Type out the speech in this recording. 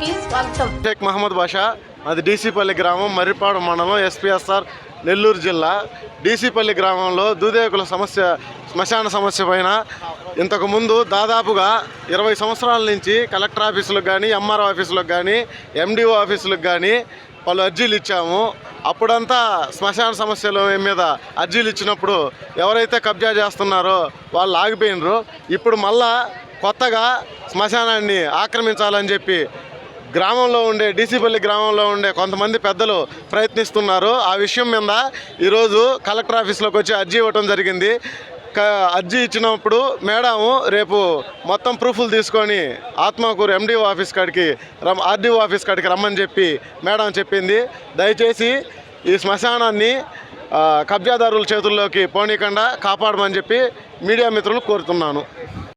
కి స్వాగతం. షేక్ మహమ్మద్ బాషా, అది డీసీపల్లి గ్రామం, మర్రిపాడు మండలం, ఎస్పీఎస్ఆర్, నెల్లూరు జిల్లా. డీసీపల్లి గ్రామంలో దూదేకుల సమస్య, శ్మశాన సమస్య పైన ఇంతకుముందు దాదాపుగా 20 సంవత్సరాల నుంచి కలెక్టర్ ఆఫీసులకు కానీ, ఎంఆర్ఓ ఆఫీసులకు కానీ, ఎండిఓ ఆఫీసులకు కానీ పలు అర్జీలు ఇచ్చాము. అప్పుడంతా శ్మశాన సమస్యల మీద అర్జీలు ఇచ్చినప్పుడు ఎవరైతే కబ్జా చేస్తున్నారో వాళ్ళు ఆగిపోయినరు. ఇప్పుడు మళ్ళా కొత్తగా శ్మశానాన్ని ఆక్రమించాలని చెప్పి గ్రామంలో ఉండే, డీసీపల్లి గ్రామంలో ఉండే కొంతమంది పెద్దలు ప్రయత్నిస్తున్నారు. ఆ విషయం మీద ఈరోజు కలెక్టర్ ఆఫీస్లోకి వచ్చి అర్జీ ఇవ్వటం జరిగింది. అర్జీ ఇచ్చినప్పుడు మేడం రేపు మొత్తం ప్రూఫ్లు తీసుకొని ఆత్మకూరు ఎండిఓ ఆఫీస్ కాడికి ఆర్డీఓ ఆఫీస్ కాడికి రమ్మని చెప్పి మేడం చెప్పింది. దయచేసి ఈ శ్మశానాన్ని కబ్జాదారుల చేతుల్లోకి పోనీకుండా కాపాడమని చెప్పి మీడియా మిత్రులు కోరుతున్నాను.